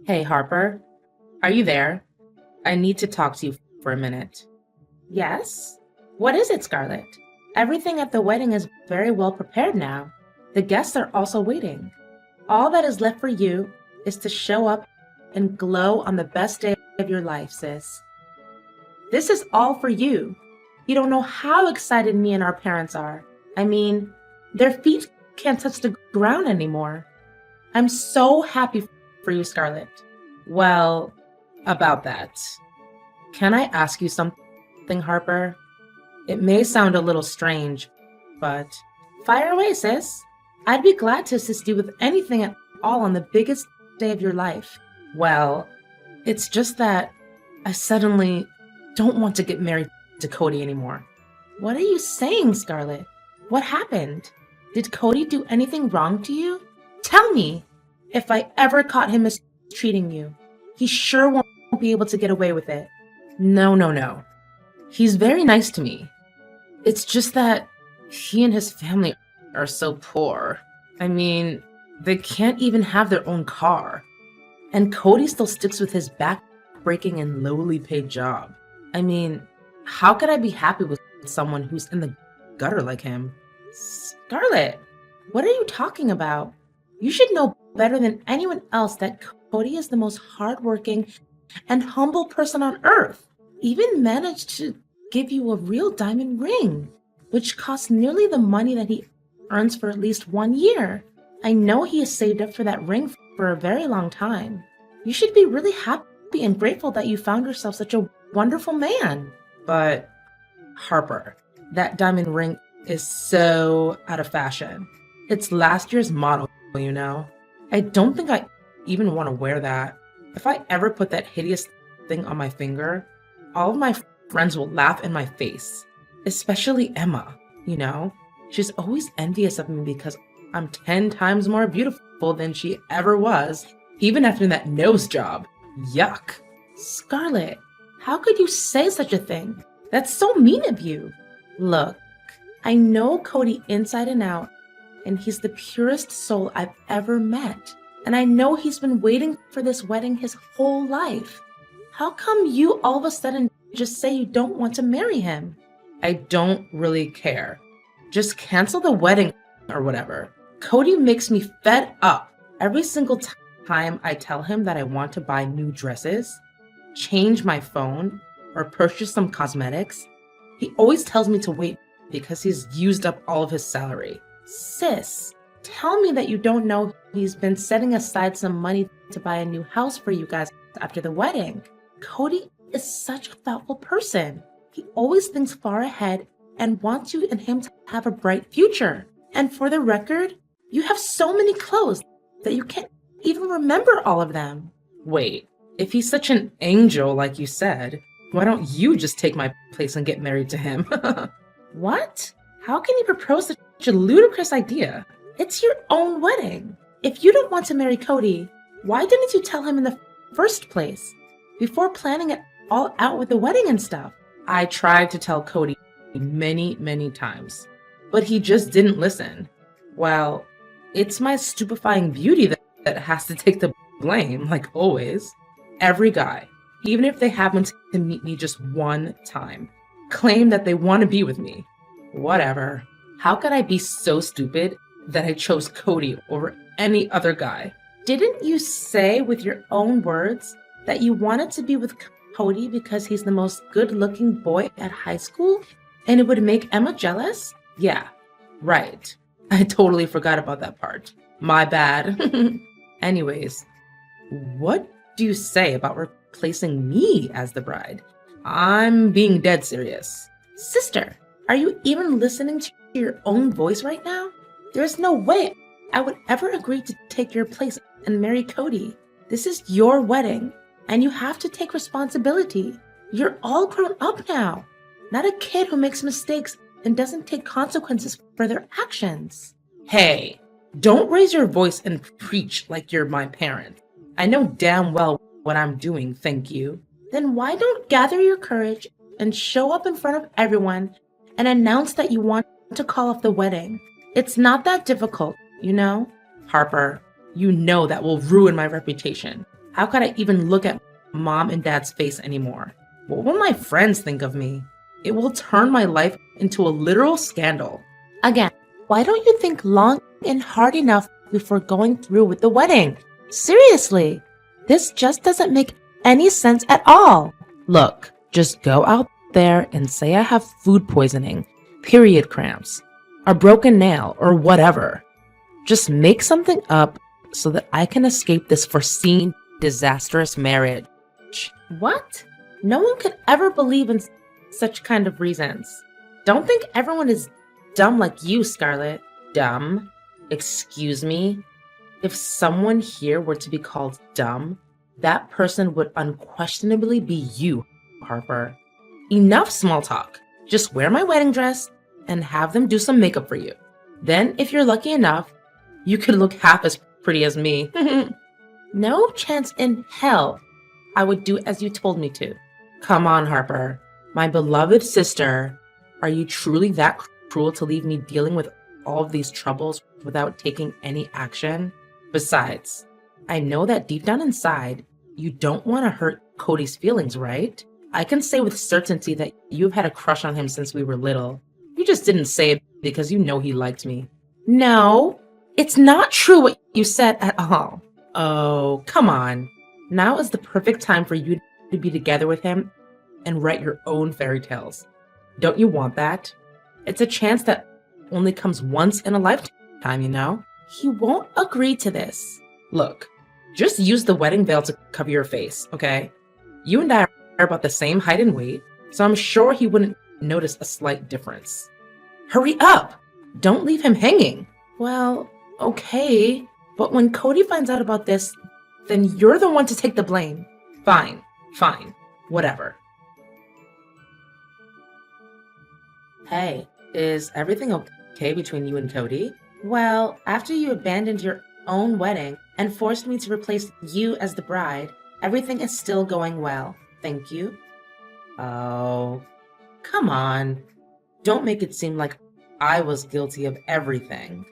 Hey, Harper, are you there? I need to talk to you for a minute. Yes? What is it, Scarlett? Everything at the wedding is very well prepared now. The guests are also waiting. All that is left for you is to show up and glow on the best day of your life, sis. This is all for you. You don't know how excited me and our parents are. I mean, their feet can't touch the ground anymore. I'm so happy for you, Scarlett. Well, about that. Can I ask you something, Harper? It may sound a little strange, but fire away, sis. I'd be glad to assist you with anything at all on the biggest day of your life. Well, it's just that I suddenly don't want to get married to Cody anymore. What are you saying, Scarlett? What happened? Did Cody do anything wrong to you? Tell me! If I ever caught him mistreating you, he sure won't be able to get away with it. No, no, no. He's very nice to me. It's just that he and his family are so poor. I mean, they can't even have their own car. And Cody still sticks with his back-breaking and lowly paid job. I mean, how could I be happy with someone who's in the gutter like him? Scarlett, what are you talking about? You should know better than anyone else that Cody is the most hardworking and humble person on earth. Even managed to give you a real diamond ring, which costs nearly the money that he earns for at least 1 year. I know he has saved up for that ring for a very long time. You should be really happy and grateful that you found yourself such a wonderful man. But, Harper, that diamond ring is so out of fashion. It's last year's model, you know. I don't think I even want to wear that. If I ever put that hideous thing on my finger, all of my friends will laugh in my face. Especially Emma, you know. She's always envious of me because I'm 10 times more beautiful than she ever was, even after that nose job. Yuck. Scarlett, how could you say such a thing? That's so mean of you. Look, I know Cody inside and out, and he's the purest soul I've ever met. And I know he's been waiting for this wedding his whole life. How come you all of a sudden just say you don't want to marry him? I don't really care. Just cancel the wedding or whatever. Cody makes me fed up every single time I tell him that I want to buy new dresses, change my phone, or purchase some cosmetics. He always tells me to wait because he's used up all of his salary. Sis, tell me that you don't know he's been setting aside some money to buy a new house for you guys after the wedding. Cody is such a thoughtful person. He always thinks far ahead and wants you and him to have a bright future. And for the record, you have so many clothes that you can't even remember all of them. Wait, if he's such an angel like you said, why don't you just take my place and get married to him? What? How can you propose such a ludicrous idea? It's your own wedding. If you don't want to marry Cody, why didn't you tell him in the first place? Before planning it all out with the wedding and stuff. I tried to tell Cody many, many times, but he just didn't listen. Well, it's my stupefying beauty that has to take the blame, like always. Every guy, even if they happen to meet me just one time, claim that they want to be with me. Whatever. How could I be so stupid that I chose Cody over any other guy? Didn't you say with your own words that you wanted to be with Cody because he's the most good-looking boy at high school and it would make Emma jealous? Yeah, right. I totally forgot about that part. My bad. Anyways, what do you say about replacing me as the bride? I'm being dead serious. Sister, are you even listening to your own voice right now? There's no way I would ever agree to take your place and marry Cody. This is your wedding, and you have to take responsibility. You're all grown up now, not a kid who makes mistakes and doesn't take consequences for their actions. Hey, don't raise your voice and preach like you're my parent. I know damn well what I'm doing, thank you. Then why don't gather your courage and show up in front of everyone and announce that you want to call off the wedding? It's not that difficult, you know? Harper, you know that will ruin my reputation. How could I even look at mom and dad's face anymore? What will my friends think of me? It will turn my life into a literal scandal. Again, why don't you think long and hard enough before going through with the wedding? Seriously, this just doesn't make any sense at all. Look, just go out there and say I have food poisoning, period cramps, a broken nail, or whatever. Just make something up so that I can escape this foreseen disastrous marriage. What? No one could ever believe in such kind of reasons. Don't think everyone is dumb like you, Scarlett. Dumb? Excuse me? If someone here were to be called dumb, that person would unquestionably be you, Harper. Enough small talk. Just wear my wedding dress and have them do some makeup for you. Then, if you're lucky enough, you could look half as pretty as me. No chance in hell I would do as you told me to. Come on, Harper. My beloved sister, are you truly that cruel to leave me dealing with all of these troubles without taking any action? Besides, I know that deep down inside, you don't want to hurt Cody's feelings, right? I can say with certainty that you've had a crush on him since we were little. You just didn't say it because you know he liked me. No, it's not true what you said at all. Oh, come on. Now is the perfect time for you to be together with him and write your own fairy tales. Don't you want that? It's a chance that only comes once in a lifetime, you know? He won't agree to this. Look, just use the wedding veil to cover your face, okay? You and I are about the same height and weight, so I'm sure he wouldn't notice a slight difference. Hurry up! Don't leave him hanging. Well, okay, but when Cody finds out about this, then you're the one to take the blame. Fine, whatever. Hey, is everything okay between you and Cody? Well, after you abandoned your own wedding and forced me to replace you as the bride, everything is still going well. Thank you. Oh, come on. Don't make it seem like I was guilty of everything.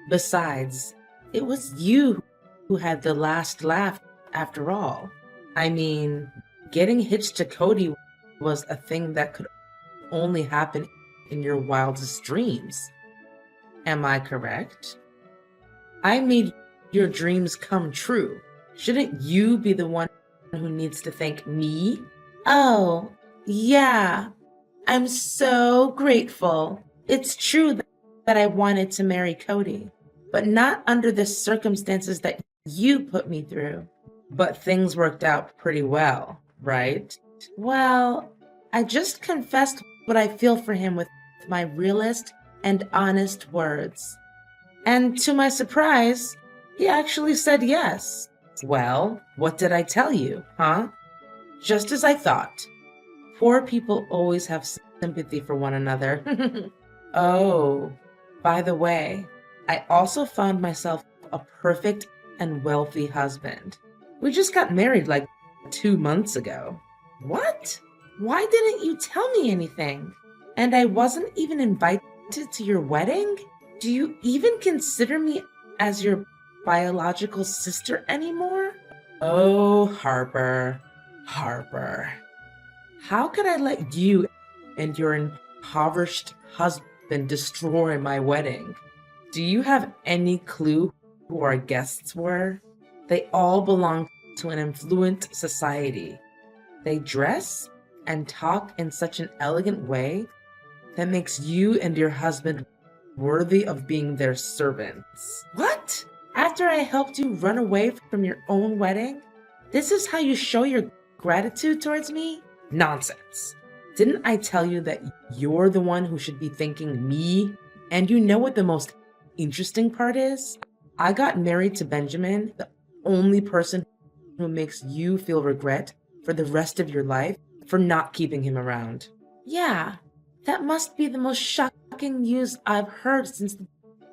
Besides, it was you who had the last laugh after all. I mean, getting hitched to Cody was a thing that could only happen in your wildest dreams. Am I correct? I made your dreams come true. Shouldn't you be the one who needs to thank me? Oh, yeah. I'm so grateful. It's true that I wanted to marry Cody, but not under the circumstances that you put me through. But things worked out pretty well, right? Well, I just confessed what I feel for him with my realest and honest words. And to my surprise, he actually said yes. Well, what did I tell you, huh? Just as I thought. Poor people always have sympathy for one another. Oh, by the way, I also found myself a perfect and wealthy husband. We just got married like 2 months ago. What? Why didn't you tell me anything? And I wasn't even invited to your wedding? Do you even consider me as your biological sister anymore? Oh, Harper. How could I let you and your impoverished husband destroy my wedding? Do you have any clue who our guests were? They all belong to an affluent society. They dress and talk in such an elegant way that makes you and your husband worthy of being their servants. What? After I helped you run away from your own wedding? This is how you show your gratitude towards me? Nonsense. Didn't I tell you that you're the one who should be thanking me? And you know what the most interesting part is? I got married to Benjamin, the only person who makes you feel regret for the rest of your life for not keeping him around. Yeah, that must be the most shocking news I've heard since the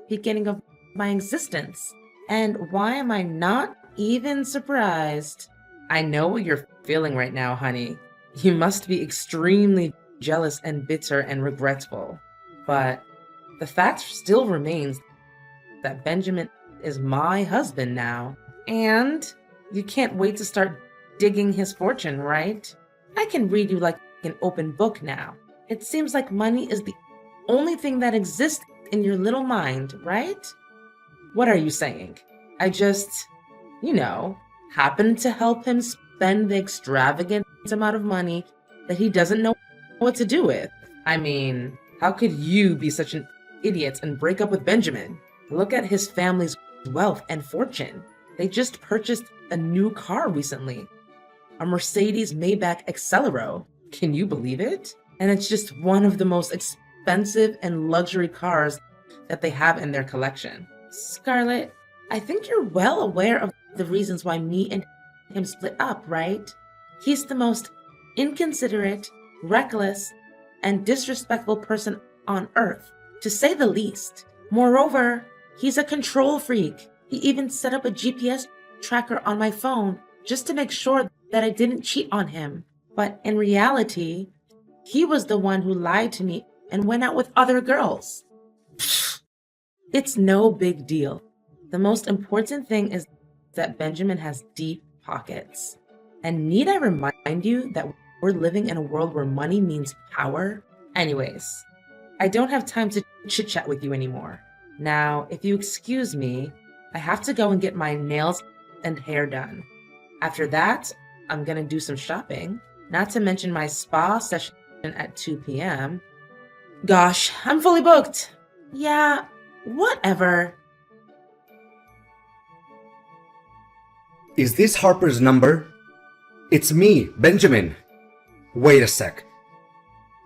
beginning of my existence. And why am I not even surprised? I know what you're feeling right now, honey. You must be extremely jealous and bitter and regretful. But the fact still remains that Benjamin is my husband now. And You can't wait to start digging his fortune, right? I can read you like an open book now. It seems like money is the only thing that exists in your little mind, right? What are you saying? I just, you know, happened to help him spend the extravagant amount of money that he doesn't know what to do with. I mean, how could you be such an idiot and break up with Benjamin? Look at his family's wealth and fortune. They just purchased a new car recently, a Mercedes Maybach Accelero. Can you believe it? And it's just one of the most expensive and luxury cars that they have in their collection. Scarlett, I think you're well aware of the reasons why me and him split up, right? He's the most inconsiderate, reckless, and disrespectful person on earth, to say the least. Moreover, he's a control freak. He even set up a GPS tracker on my phone just to make sure that I didn't cheat on him. But in reality, he was the one who lied to me and went out with other girls. It's no big deal. The most important thing is that Benjamin has deep pockets. And need I remind you that we're living in a world where money means power? Anyways, I don't have time to chit-chat with you anymore. Now, if you excuse me, I have to go and get my nails and hair done. After that, I'm gonna do some shopping, not to mention my spa session at 2 p.m. Gosh, I'm fully booked. Yeah, whatever. Is this Harper's number? It's me, Benjamin. Wait a sec.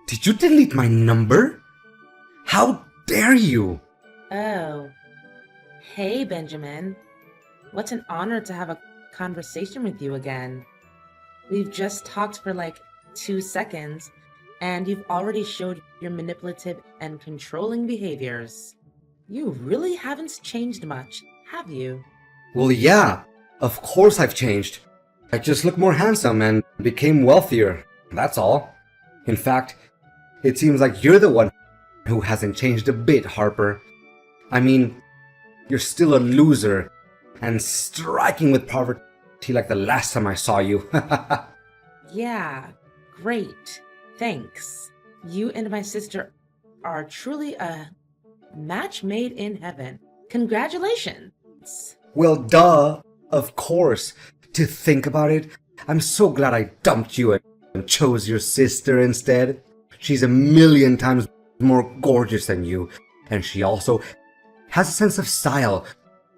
Did you delete my number? How dare you? Oh. Hey, Benjamin. What an honor to have a conversation with you again. We've just talked for like 2 seconds, and you've already showed your manipulative and controlling behaviors. You really haven't changed much, have you? Well, yeah, of course I've changed. I just look more handsome and became wealthier, that's all. In fact, it seems like you're the one who hasn't changed a bit, Harper. I mean, you're still a loser and striking with poverty like the last time I saw you. Yeah, great. Thanks. You and my sister are truly a match made in heaven. Congratulations. Well, duh, of course. To think about it, I'm so glad I dumped you and chose your sister instead. She's a million times more gorgeous than you, and she also has a sense of style,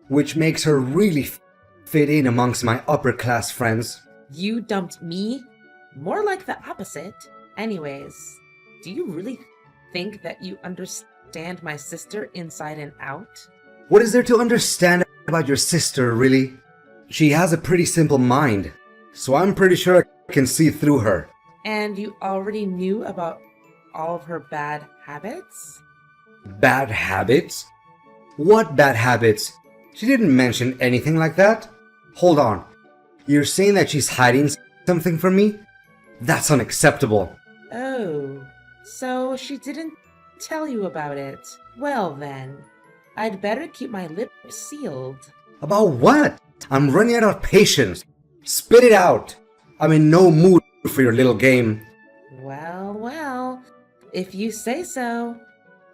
which makes her really fit in amongst my upper class friends. You dumped me? More like the opposite. Anyways, do you really think that you understand my sister inside and out? What is there to understand about your sister, really? She has a pretty simple mind, so I'm pretty sure I can see through her. And you already knew about all of her bad habits? Bad habits? What bad habits? She didn't mention anything like that. Hold on. You're saying that she's hiding something from me? That's unacceptable. Oh, so she didn't tell you about it. Well then, I'd better keep my lips sealed. About what? I'm running out of patience. Spit it out. I'm in no mood for your little game. Well, if you say so.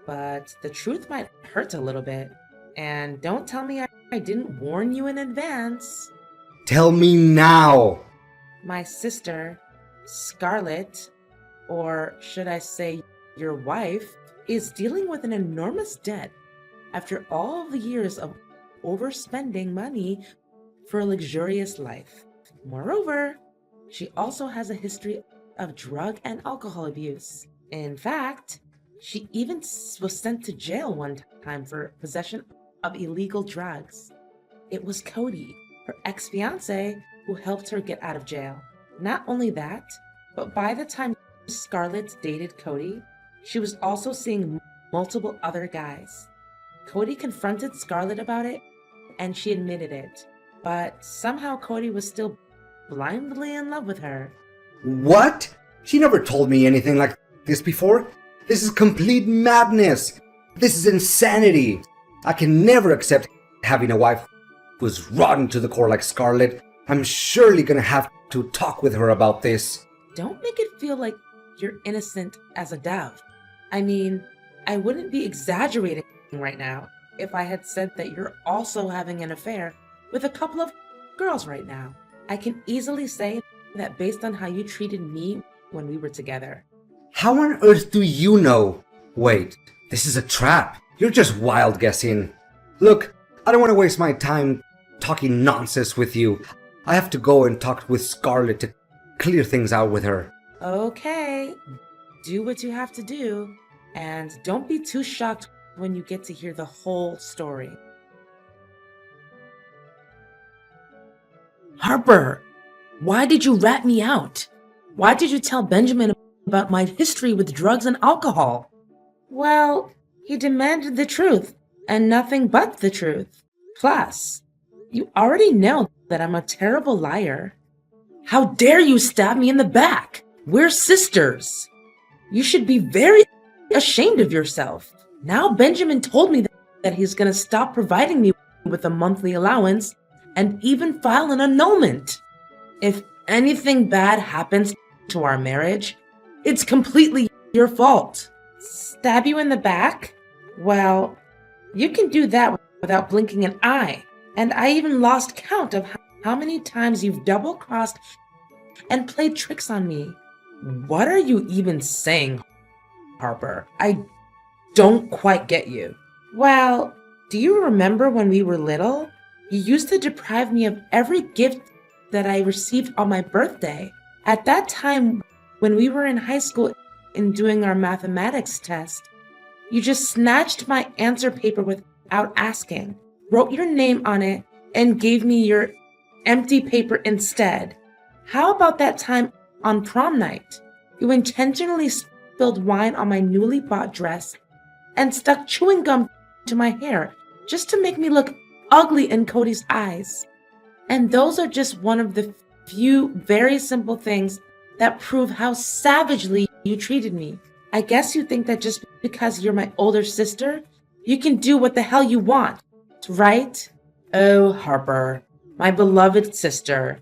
But the truth might hurt a little bit. And don't tell me I didn't warn you in advance. Tell me now. My sister, Scarlett, or should I say your wife, is dealing with an enormous debt after all the years of overspending money for a luxurious life. Moreover, she also has a history of drug and alcohol abuse. In fact, she even was sent to jail one time for possession of illegal drugs. It was Cody, her ex-fiance, who helped her get out of jail. Not only that, but by the time Scarlett dated Cody, she was also seeing multiple other guys. Cody confronted Scarlett about it, and she admitted it. But somehow Cody was still blindly in love with her. What? She never told me anything like this before. This is complete madness. This is insanity. I can never accept having a wife who is rotten to the core like Scarlett. I'm surely gonna have to talk with her about this. Don't make it feel like you're innocent as a dove. I mean, I wouldn't be exaggerating right now if I had said that you're also having an affair with a couple of girls right now. I can easily say that based on how you treated me when we were together. How on earth do you know? Wait, this is a trap. You're just wild guessing. Look, I don't want to waste my time talking nonsense with you. I have to go and talk with Scarlet to clear things out with her. Okay, do what you have to do, and don't be too shocked when you get to hear the whole story. Harper, why did you rat me out? Why did you tell Benjamin about my history with drugs and alcohol? Well, he demanded the truth, and nothing but the truth. Plus, you already know that I'm a terrible liar. How dare you stab me in the back? We're sisters. You should be very ashamed of yourself. Now Benjamin told me that he's going to stop providing me with a monthly allowance and even file an annulment. If anything bad happens to our marriage, it's completely your fault. Stab you in the back? Well, you can do that without blinking an eye. And I even lost count of how many times you've double-crossed and played tricks on me. What are you even saying, Harper? I don't quite get you. Well, do you remember when we were little? You used to deprive me of every gift that I received on my birthday. At that time, when we were in high school and doing our mathematics test, you just snatched my answer paper without asking, wrote your name on it, and gave me your empty paper instead. How about that time on prom night? You intentionally spilled wine on my newly bought dress and stuck chewing gum to my hair just to make me look ugly in Cody's eyes. And those are just one of the few very simple things that prove how savagely you treated me. I guess you think that just because you're my older sister, you can do what the hell you want, right? Oh, Harper, my beloved sister,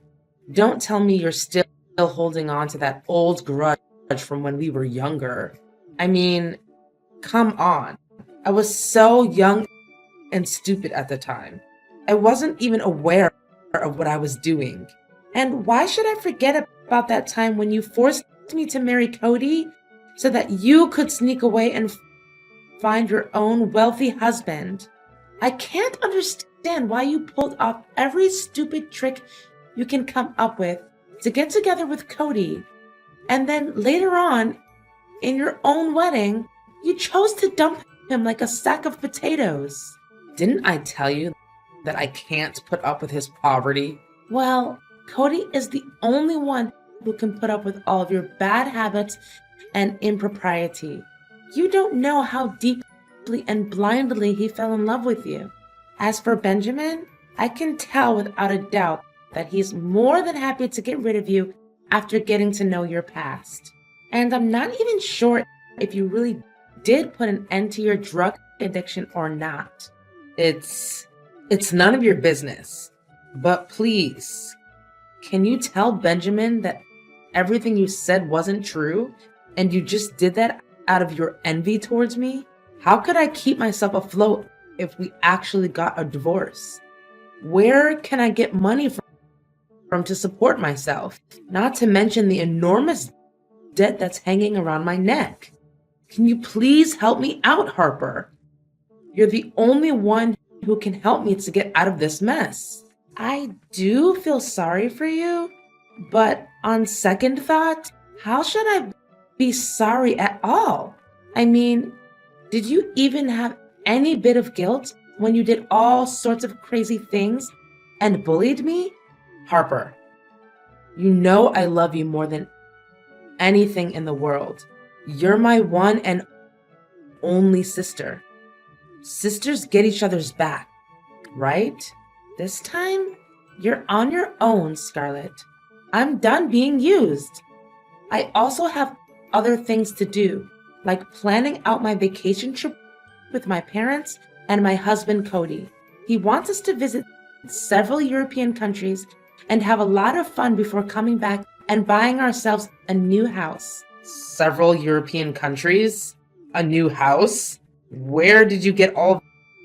don't tell me you're still holding on to that old grudge from when we were younger. I mean, come on. I was so young and stupid at the time. I wasn't even aware of what I was doing. And why should I forget about that time when you forced me to marry Cody so that you could sneak away and find your own wealthy husband? I can't understand why you pulled off every stupid trick you can come up with to get together with Cody. And then later on, in your own wedding, you chose to dump him like a sack of potatoes. Didn't I tell you that I can't put up with his poverty? Well, Cody is the only one who can put up with all of your bad habits and impropriety. You don't know how deeply and blindly he fell in love with you. As for Benjamin, I can tell without a doubt that he's more than happy to get rid of you after getting to know your past. And I'm not even sure if you really did put an end to your drug addiction or not. It's none of your business. But please, can you tell Benjamin that everything you said wasn't true and you just did that out of your envy towards me? How could I keep myself afloat if we actually got a divorce? Where can I get money from to support myself? Not to mention the enormous debt that's hanging around my neck. Can you please help me out, Harper? You're the only one who can help me to get out of this mess. I do feel sorry for you, but on second thought, how should I be sorry at all? I mean, did you even have any bit of guilt when you did all sorts of crazy things and bullied me? Harper, you know I love you more than anything in the world. You're my one and only sister. Sisters get each other's back, right? This time, you're on your own, Scarlet. I'm done being used. I also have other things to do, like planning out my vacation trip with my parents and my husband, Cody. He wants us to visit several European countries and have a lot of fun before coming back and buying ourselves a new house. Several European countries? A new house? Where did you get all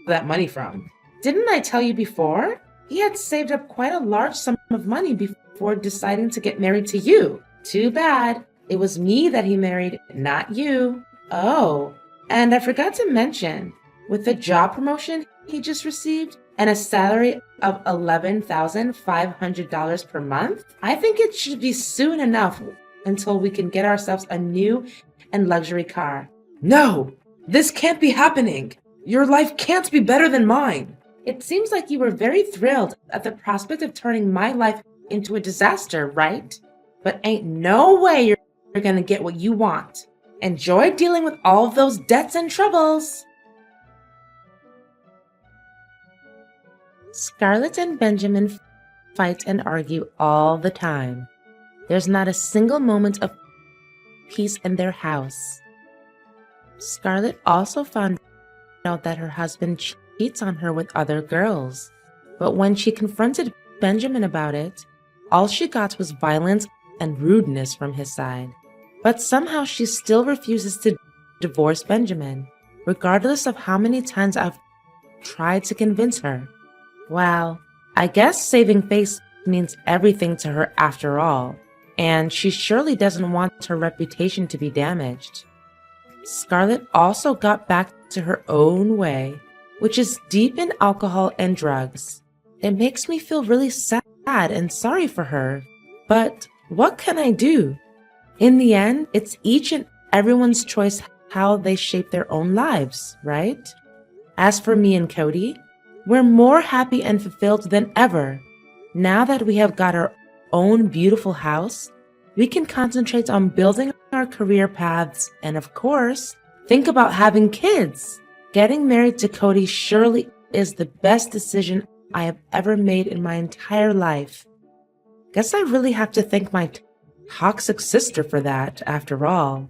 that money from? Didn't I tell you before? He had saved up quite a large sum of money before deciding to get married to you. Too bad. It was me that he married, not you. Oh, and I forgot to mention, with the job promotion he just received and a salary of $11,500 per month, I think it should be soon enough until we can get ourselves a new and luxury car. No, this can't be happening. Your life can't be better than mine. It seems like you were very thrilled at the prospect of turning my life into a disaster, right? But ain't no way you're gonna get what you want. Enjoy dealing with all of those debts and troubles. Scarlett and Benjamin fight and argue all the time. There's not a single moment of peace in their house. Scarlett also found out that her husband cheats on her with other girls. But when she confronted Benjamin about it, all she got was violence and rudeness from his side. But somehow she still refuses to divorce Benjamin, regardless of how many times I've tried to convince her. Well, I guess saving face means everything to her after all, and she surely doesn't want her reputation to be damaged. Scarlett also got back to her own way, which is deep in alcohol and drugs. It makes me feel really sad and sorry for her, but what can I do? In the end, it's each and everyone's choice how they shape their own lives, right? As for me and Cody, we're more happy and fulfilled than ever. Now that we have got our own beautiful house, we can concentrate on building our career paths and, of course, think about having kids. Getting married to Cody surely is the best decision I have ever made in my entire life. Guess I really have to thank my toxic sister for that, after all.